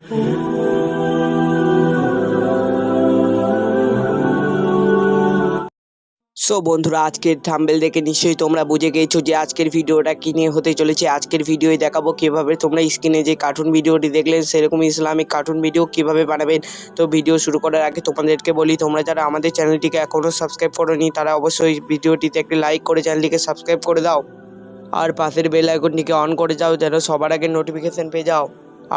So বন্ধুরা, আজকের thumbnail দেখে নিশ্চয়ই তোমরা বুঝে গিয়েছো যে আজকের ভিডিওটা কি নিয়ে হতে চলেছে। আজকের ভিডিওয় দেখাবো কিভাবে তোমরা স্ক্রিনে যে কার্টুন ভিডিওটি দেখলেন সেরকম ইসলামিক কার্টুন ভিডিও কিভাবে বানাবেন। তো ভিডিও শুরু করার আগে তোমাদেরকে বলি, তোমরা যারা আমাদের চ্যানেলটিকে এখনো সাবস্ক্রাইব করোনি তারা অবশ্যই ভিডিওটিতে একটি লাইক করে চ্যানেলটিকে সাবস্ক্রাইব করে দাও, আর পাশের বেল আইকনটিকে অন করে যাও যেন সবার আগে নোটিফিকেশন পেয়ে যাও।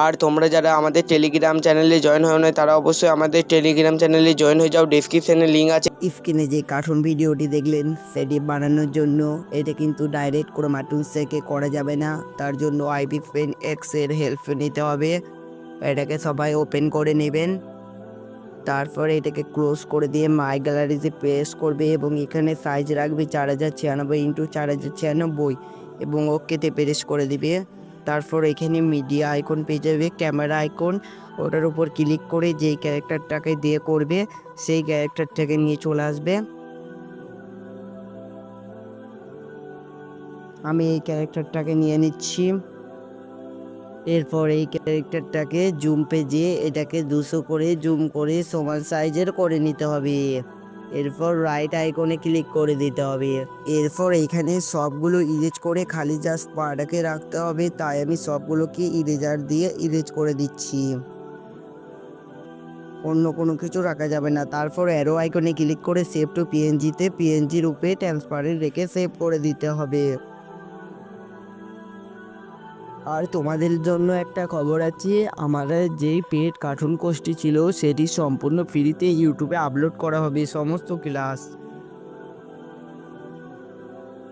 আর তোমরা যারা আমাদের টেলিগ্রাম চ্যানেলে জয়েন হয়ে নয় তারা অবশ্যই আমাদের টেলিগ্রাম চ্যানেলে জয়েন হয়ে যাও, ডেসক্রিপশনে লিঙ্ক আছে। স্ক্রিনে যে কার্টুন ভিডিওটি দেখলেন সেটি বানানোর জন্য এটা কিন্তু ডাইরেক্ট ক্রোমা টুলস থেকে করা যাবে না, তার জন্য আইপি পেন এক্স এর হেল্প নিতে হবে। এটাকে সবাই ওপেন করে নেবেন, তারপর এটাকে ক্লোজ করে দিয়ে মাই গ্যালারিতে প্রেস করবে এবং এখানে সাইজ রাখবে 4096 ইন্টু 4096 এবং ওকেতে প্রেস করে দিবে। তারপর এখানে মিডিয়া আইকন পেয়ে যাবে, ক্যামেরা আইকন, ওটার উপর ক্লিক করে যেই ক্যারেক্টারটাকে দিয়ে করবে সেই ক্যারেক্টারটাকে নিয়ে চলে আসবে। আমি এই ক্যারেক্টারটাকে নিয়ে নিচ্ছি। এরপর এই ক্যারেক্টারটাকে জুম পেজে এটাকে 200 করে জুম করে সমান সাইজের করে নিতে হবে। এরপর রাইট আইকনে ক্লিক করে দিতে হবে। এরপর এইখানে সবগুলো ইরেজ করে খালি জাস্ট পাটাকে রাখতে হবে, তাই আমি সবগুলোকে ইরেজার দিয়ে ইরেজ করে দিচ্ছি, অন্য কোনো কিছু রাখা যাবে না। তারপর অ্যারো আইকনে ক্লিক করে সেভ টু পিএনজিতে পিএনজি রূপে ট্রান্সপারেন্ট রেখে সেভ করে দিতে হবে। আর তোমাদের জন্য একটা খবর আছে, আমাদের যেই পেড কার্টুন কোর্সটি ছিল সেটি সম্পূর্ণ ফ্রিতে ইউটিউবে আপলোড করা হবে সমস্ত ক্লাস।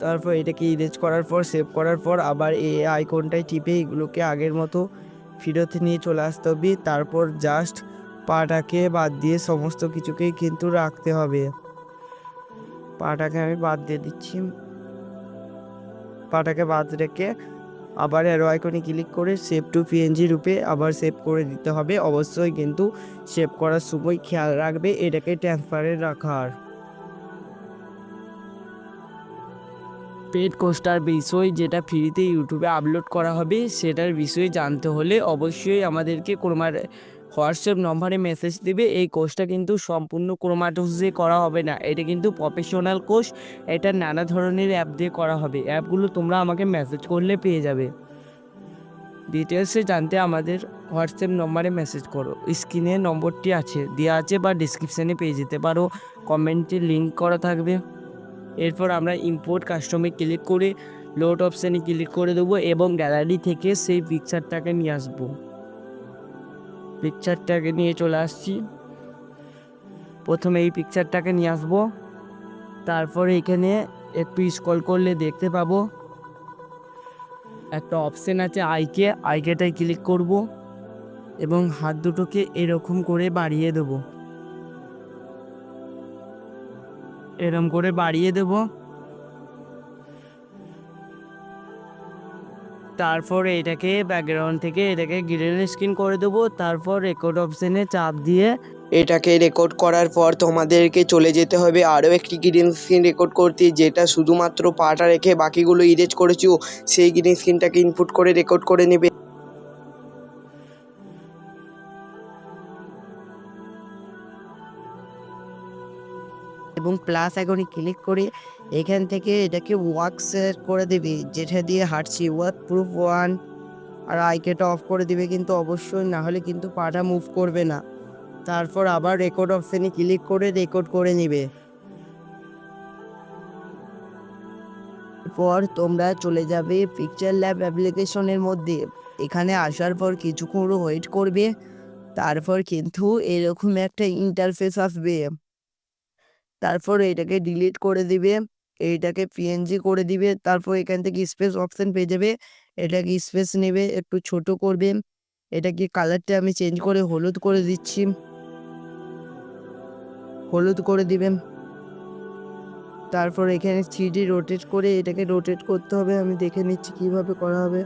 তারপর এটাকে ইরেজ করার পর সেভ করার পর আবার এই আইকনটায় টিপে এগুলোকে আগের মতো ফেরত নিয়ে চলে আসতে হবে। তারপর জাস্ট পাটাকে বাদ দিয়ে সমস্ত কিছুকেই কিন্তু রাখতে হবে। পাটাকে আমি বাদ দিয়ে দিচ্ছি, পাটাকে বাদ রেখে আবার অ্যারো আইকনে ক্লিক করে সেভ টু পিএনজি রূপে আবার সেভ করে দিতে হবে। অবশ্যই কিন্তু সেভ করার সময় খেয়াল রাখবে এটাকে ট্রান্সপারেন্ট রাখার। পেড কোর্সটার বিষয় যেটা ফ্রিতে ইউটিউবে আপলোড করা হবে সেটার বিষয়ে জানতে হলে অবশ্যই আমাদেরকে ক্রোমার হোয়াটসঅ্যাপ নম্বরে মেসেজ দেবে। এই কোর্সটা কিন্তু সম্পূর্ণ ক্রোমা টুলস দিয়ে করা হবে না, এটা কিন্তু প্রফেশনাল কোর্স, এটা নানা ধরনের অ্যাপ দিয়ে করা হবে। অ্যাপগুলো তোমরা আমাকে মেসেজ করলে পেয়ে যাবে। ডিটেলসে জানতে আমাদের হোয়াটসঅ্যাপ নম্বরে মেসেজ করো, স্ক্রিনে নম্বরটি আছে দেওয়া আছে বা ডিসক্রিপশানে পেয়ে যেতে পারো, কমেন্টে লিঙ্ক করা থাকবে। এরপর আমরা ইম্পোর্ট কাস্টমে ক্লিক করে লোড অপশানে ক্লিক করে দেবো এবং গ্যালারি থেকে সেই পিকচারটাকে নিয়ে আসবো। পিকচারটাকে নিয়ে চলে আসছি, প্রথমে এই পিকচারটাকে নিয়ে আসবো। তারপরে এখানে একটু স্ক্রল করলে দেখতে পাবো একটা অপশান আছে আইকেটায় ক্লিক করব এবং হাত দুটোকে এরকম করে বাড়িয়ে দেব, এরকম করে বাড়িয়ে দেব। তারপর এটাকে ব্যাকগ্রাউন্ড থেকে এটাকে গ্রিন স্ক্রিন করে দেবো। তারপর রেকর্ড অপশানে চাপ দিয়ে এটাকে রেকর্ড করার পর তোমাদেরকে চলে যেতে হবে আরও একটি গ্রিন স্ক্রিন রেকর্ড করতে, যেটা শুধুমাত্র পাটা রেখে বাকিগুলো ইরেজ করেছো সেই গ্রিন স্ক্রিনটাকে ইনপুট করে রেকর্ড করে নেবে। এবং প্লাস আইকনে ক্লিক করে এখান থেকে এটাকে ওয়ার্ক সেট করে দেবে, যেটা দিয়ে হাঁটছি ওয়ার্ক প্রুফ 1। আর আইকেটা অফ করে দিবে কিন্তু অবশ্যই, না হলে কিন্তু পাটা মুভ করবে না। তারপর আবার রেকর্ড অপশানে ক্লিক করে রেকর্ড করে নেবে। পর তোমরা চলে যাবে পিকচার ল্যাব অ্যাপ্লিকেশনের মধ্যে। এখানে আসার পর কিছুক্ষণ ওয়েট করবে, তারপর কিন্তু এরকম একটা ইন্টারফেস আসবে। তারপর এটাকে ডিলিট করে দিবে, এইটাকে পিএনজি করে দিবে। তারপর এখান থেকে স্পেস অপশান পেয়ে যাবে, এটাকে স্পেস নেবে, একটু ছোট করবে। এটাকে কালারটা আমি চেঞ্জ করে হলুদ করে দিচ্ছি, হলুদ করে দিবেন। তারপর এখানে 3D রোটেট করে এটাকে রোটেট করতে হবে, আমি দেখে নিচ্ছি কিভাবে করা হবে।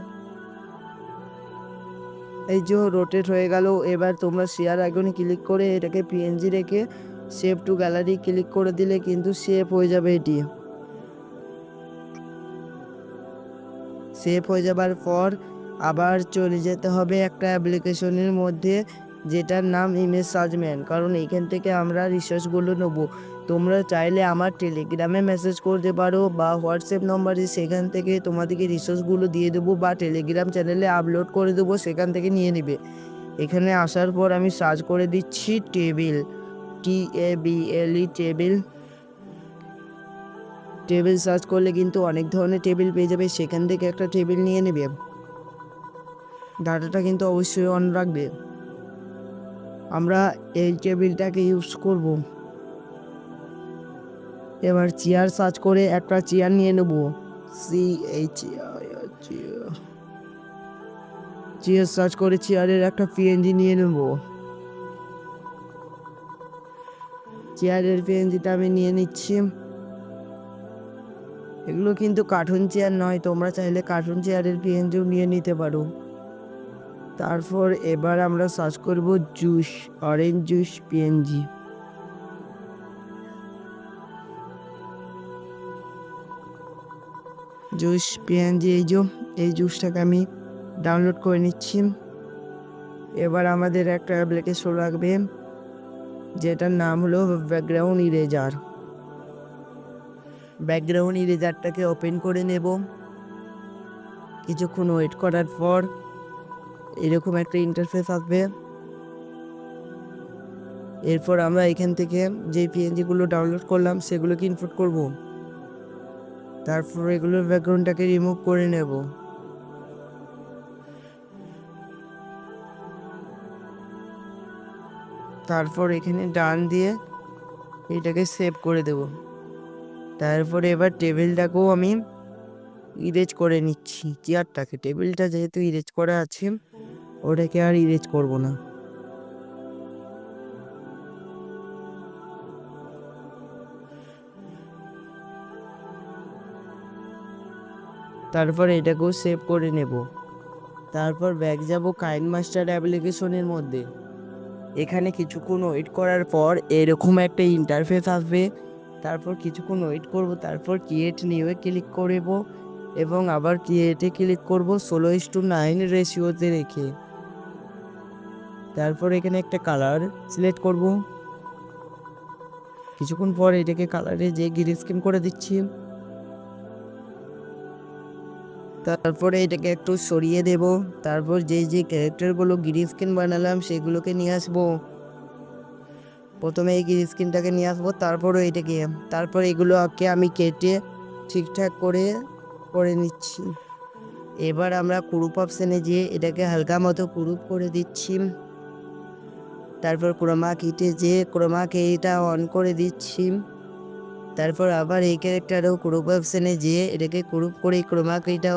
এই যে রোটেট হয়ে গেল। এবার তোমরা শেয়ার আইকনে ক্লিক করে এটাকে পিএনজি রেখে সেভ টু গ্যালারি ক্লিক করে দিলে কিন্তু সেভ হয়ে যাবে। এটি সেভ হয়ে যাবার পর আবার চলে যেতে হবে একটা অ্যাপ্লিকেশনের মধ্যে যেটার নাম ইমেজ সার্চম্যান, কারণ এইখান থেকে আমরা রিসার্চগুলো নেবো। তোমরা চাইলে আমার টেলিগ্রামে মেসেজ করতে পারো বা হোয়াটসঅ্যাপ নম্বরে, সেখান থেকে তোমাদেরকে রিসার্চগুলো দিয়ে দেবো, বা টেলিগ্রাম চ্যানেলে আপলোড করে দেবো, সেখান থেকে নিয়ে নেবে। এখানে আসার পর আমি সার্চ করে দিচ্ছি table, TABLE table. Table search করলে কিন্তু অনেক ধরনের টেবিল পেয়ে যাবে, সেখান থেকে একটা টেবিল নিয়ে নেবে। ডাটাটা কিন্তু অবশ্যই অন রাখবে। আমরা এই টেবিলটাকে ইউজ করব। এবার চেয়ার সার্চ করে একটা চেয়ার নিয়ে নেব, চেয়ার সার্চ করে চেয়ারের একটা PNG নিয়ে নেব। চেয়ারের PNGটা আমি নিয়ে নিচ্ছি। এগুলো কিন্তু কার্টুন চেয়ার নয়, তোমরা চাইলে কার্টুন চেয়ারের PNGও নিয়ে নিতে পারো। তারপর এবার আমরা সার্চ করব juice, orange juice PNG। Juice PNG, এই জুসটাকে আমি ডাউনলোড করে নিচ্ছি। এবার আমাদের একটা অ্যাপ্লিকেশন লাগবে যেটার নাম হলো ব্যাকগ্রাউন্ড ইরেজার। ব্যাকগ্রাউন্ড ইরেজারটাকে ওপেন করে নেব। কিছুক্ষণ ওয়েট করার পর এরকম একটা ইন্টারফেস আসবে। এরপর আমরা এখান থেকে যে PNGগুলো ডাউনলোড করলাম সেগুলোকে ইনপুট করব। তারপর এগুলোর ব্যাকগ্রাউন্ডটাকে রিমুভ করে নেব। তারপর এখানে ডান দিয়ে এটাকে সেভ করে দেব। তারপরে এবার টেবিলটাকেও আমি ইরেজ করে নিচ্ছি। চেয়ারটাকে, টেবিলটা যেহেতু ইরেজ করা আছে ওটাকে আর ইরেজ করব না। তারপর এটাকেও সেভ করে নেব। তারপর ব্যাক যাব কাইনমাস্টার অ্যাপ্লিকেশনের মধ্যে। এখানে কিছুক্ষণ ওয়েট করার পর এরকম একটা ইন্টারফেস আসবে। তারপর কিছুক্ষণ ওয়েট করব, তারপর ক্রিয়েট নিউয়ে ক্লিক করব এবং আবার ক্রিয়েটে ক্লিক করব 16:9 রেশিওতে রেখে। তারপর এখানে একটা কালার সিলেক্ট করব। কিছুক্ষণ পর এটাকে কালারে যে গ্রিন স্ক্রিন করে দিচ্ছি। তারপরে এটাকে একটু সরিয়ে দেব। তারপর যে ক্যারেক্টারগুলো গ্রিন স্ক্রিন বানালাম সেগুলোকে নিয়ে আসবো। প্রথমে এই গ্রিন স্ক্রিনটাকে নিয়ে আসবো, তারপরে এটাকে, তারপর এগুলোকে আমি কেটে ঠিকঠাক করে নিচ্ছি। এবার আমরা ক্রপ অপশানে যেয়ে এটাকে হালকা মতো ক্রপ করে দিচ্ছি। তারপর ক্রোমা কিতে যেয়ে ক্রোমা কিটা অন করে দিচ্ছি। তারপর আবার এই ক্যারেক্টারও ক্রপ অপশানে যেয়ে এটাকে ক্রপ করে ক্রোমা কিটা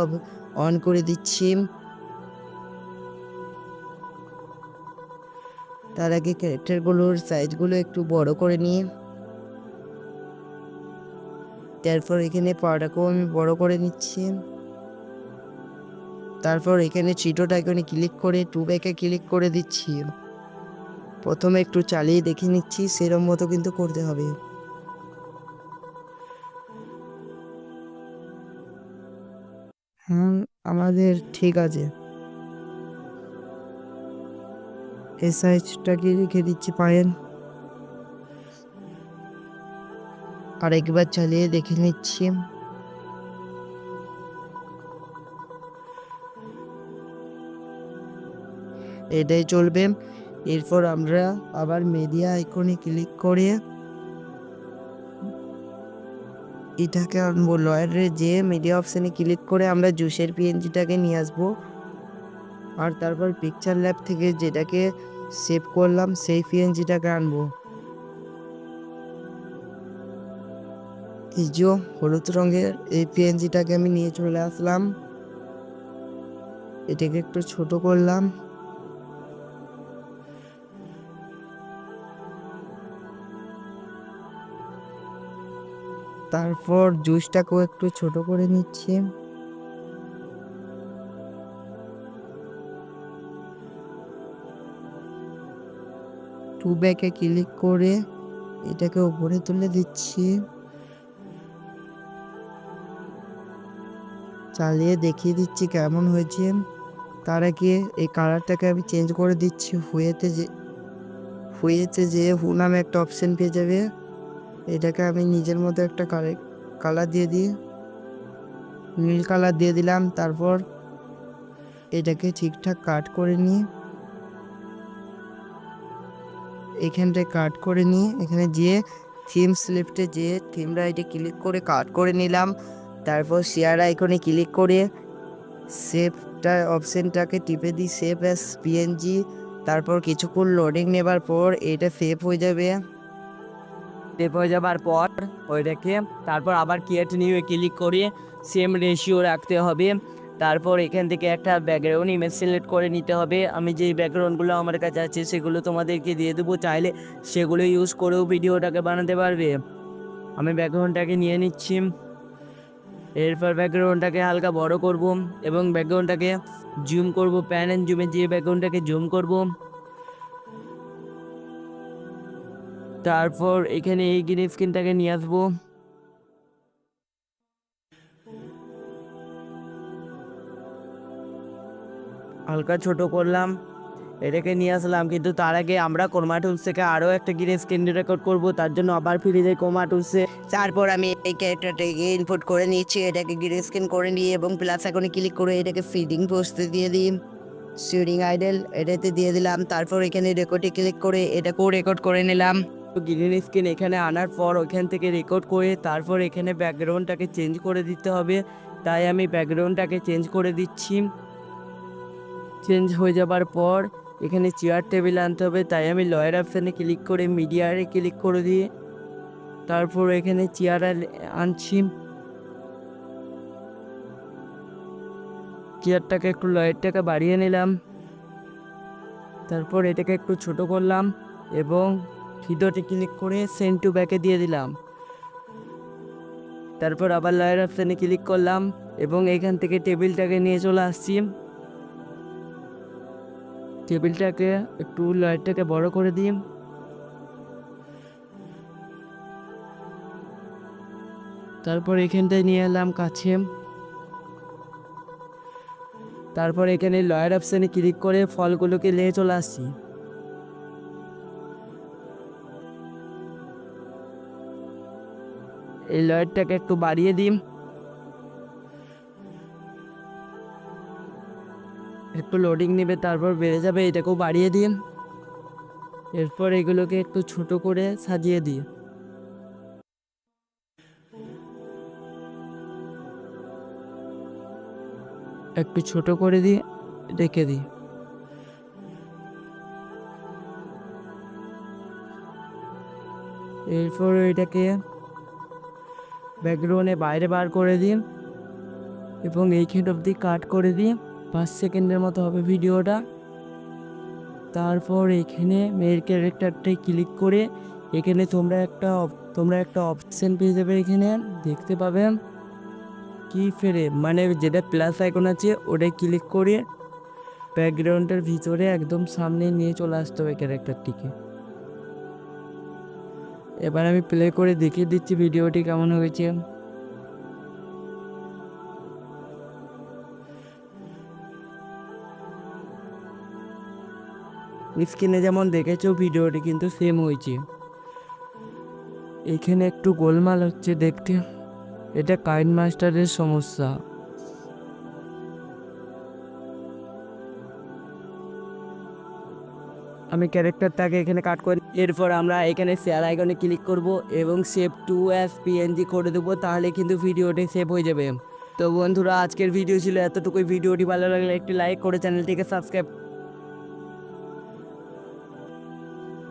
অন করে দিচ্ছি। তার আগে ক্যারেক্টারগুলোর সাইজগুলো একটু বড় করে নিই। তারপর এখানে পাওয়াটাকেও আমি বড় করে নিচ্ছি। তারপর এখানে চিটোটা এখানে ক্লিক করে 2 ব্যাকে ক্লিক করে দিচ্ছি। প্রথমে একটু চালিয়ে দেখে নিচ্ছি, সেরকম মতো কিন্তু করতে হবে। আমাদের ঠিক আছে। এই সাইজটাকে রেখে দিচ্ছি পায়েন। আর একবার চালিয়ে দেখে নিচ্ছি। এটাই চলবে। এরপর আমরা আবার মিডিয়া আইকনে ক্লিক করে এটাকে আনবো। লয়ারে যে মিডিয়া অপশানে ক্লিক করে আমরা জুসের PNGটাকে নিয়ে আসবো। আর তারপর পিকচার ল্যাব থেকে যেটাকে সেভ করলাম সেই PNGটাকে আনবো। এই যে হলুদ রঙের এই PNGটাকে আমি নিয়ে চলে আসলাম। এটাকে একটু ছোট করলাম। তারপর জুসটাকেও একটু ছোট করে নিচ্ছি। টু ব্যাকে ক্লিক করে এটাকে উপরে তুলে দিচ্ছি। চালিয়ে দেখিয়ে দিচ্ছি কেমন হয়েছে। তার আগে এই কালারটাকে আমি চেঞ্জ করে দিচ্ছি। হুয়েতে যে হু নামে একটা অপশন পেয়ে যাবে, এটাকে আমি নিজের মতো একটা কালার দিয়ে দিই, নীল কালার দিয়ে দিলাম। তারপর এটাকে ঠিকঠাক কাট করে নিই, এখানটায় কাট করে নিই। এখানে যেয়ে থিম স্লিপটে যেয়ে থিম রাইটে ক্লিক করে কাট করে নিলাম। তারপর শেয়ার আইকনে ক্লিক করে সেভটা অপশনটাকে টিপে দিই, সেভ অ্যাজ পিএনজি। তারপর কিছুক্ষণ লোডিং নেবার পর এটা সেভ হয়ে যাবে। সেভ হয়ে যাবার পর ওইটাকে তারপর আবার ক্রিয়েট নিউ ক্লিক করে সেম রেশিও রাখতে হবে। তারপর এখান থেকে একটা ব্যাকগ্রাউন্ড ইমেজ সিলেক্ট করে নিতে হবে। আমি যেই ব্যাকগ্রাউন্ডগুলো আমার কাছে আছে সেগুলো তোমাদেরকে দিয়ে দেবো, চাইলে সেগুলো ইউজ করেও ভিডিওটাকে বানাতে পারবে। আমি ব্যাকগ্রাউন্ডটাকে নিয়ে নিচ্ছি। এরপর ব্যাকগ্রাউন্ডটাকে হালকা বড় করব এবং ব্যাকগ্রাউন্ডটাকে জুম করব, প্যান অ্যান্ড জুমে যেয়ে ব্যাকগ্রাউন্ডটাকে জুম করব। তারপর এখানে এই গ্রিন স্ক্রিনটাকে নিয়ে আসবো, হালকা ছোট করলাম, এটাকে নিয়ে আসলাম। কিন্তু তার আগে আমরা ক্রোমা টুলস থেকে আরও একটা গ্রিন স্ক্রিন রেকর্ড করব, তার জন্য আবার ফিরে যাই ক্রোমা টুলসে। তারপর আমি এই ক্যারেক্টারটাকে ইনপুট করে নিচ্ছি, এটাকে গ্রিন স্ক্রিন করে নিয়ে এবং প্লাস আইকনে ক্লিক করে এটাকে ফিডিং পোস্টে দিয়ে দিই, শুটিং আইডল এটাতে দিয়ে দিলাম। তারপর এখানে রেকর্ডে ক্লিক করে এটাকেও রেকর্ড করে নিলাম। গ্রিন স্ক্রিন এখানে আনার পর ওইখান থেকে রেকর্ড করে তারপর এখানে ব্যাকগ্রাউন্ডটাকে চেঞ্জ করে দিতে হবে, তাই আমি ব্যাকগ্রাউন্ডটাকে চেঞ্জ করে দিচ্ছি। চেঞ্জ হয়ে যাবার পর এখানে চেয়ার টেবিল আনতে হবে, তাই আমি লয়ার অপশানে ক্লিক করে মিডিয়ারে ক্লিক করে দিয়ে তারপর এখানে চেয়ার আনছি। চেয়ারটাকে একটু লয়ারটাকে বাড়িয়ে নিলাম, তারপর এটাকে একটু ছোট করলাম এবং ভিডিওতে ক্লিক করে সেন্ড টু ব্যাকে দিয়ে দিলাম। তারপর আবার লয়ার অপশানে ক্লিক করলাম এবং এখান থেকে টেবিলটাকে নিয়ে চলে আসছি। টেবিলটাকে একটু লাইটটাকে বড় করে দিই, তারপর এখানটায় নিয়ে এলাম কাছে। তারপর এখানে লয়ার অপশানে ক্লিক করে ফলগুলোকে নিয়ে চলে আসছি। এই লয়ারটাকে একটু বাড়িয়ে দিই, একটু লোডিং নেবে, তারপর বেড়ে যাবে, এটাকেও বাড়িয়ে দিন। এরপর এগুলোকে একটু ছোট করে সাজিয়ে দিই, একটু ছোট করে দিয়ে রেখে দিই। এরপর এটাকে ব্যাকগ্রাউন্ডে বাইরে বার করে দিই এবং এইখান অবধি কাট করে দিই, 5 সেকেন্ডের মতো হবে ভিডিওটা। তারপর এখানে মেয়ের ক্যারেক্টারটাই ক্লিক করে এখানে তোমরা একটা অপশন পেয়ে যাবে, এখানে দেখতে পাবেন কি ফ্রেম, মানে যেটা প্লাস আইকন আছে ওটাই ক্লিক করে ব্যাকগ্রাউন্ডের ভিতরে একদম সামনে নিয়ে চলে আসতে হবে ক্যারেক্টারটিকে। এবার আমি প্লে করে দেখিয়ে দিচ্ছি ভিডিওটি কেমন হয়েছে। স্ক্রিনে যেমন দেখেছো ভিডিওটি কিন্তু সেম হয়েছে। এখানে একটু গোলমাল হচ্ছে দেখতে, এটা কাইন মাস্টারের সমস্যা। আমি ক্যারেক্টারটাকে এখানে কাট করি। এরপর আমরা এখানে শেয়ার আইকনে ক্লিক করব এবং সেভ টু অ্যাজ পিএনজি করে দেবো, তাহলে কিন্তু ভিডিওটি সেভ হয়ে যাবে। তো বন্ধুরা আজকের ভিডিও ছিল এতটুকুই। ভিডিওটি ভালো লাগলে একটি লাইক করে চ্যানেলটিকে সাবস্ক্রাইব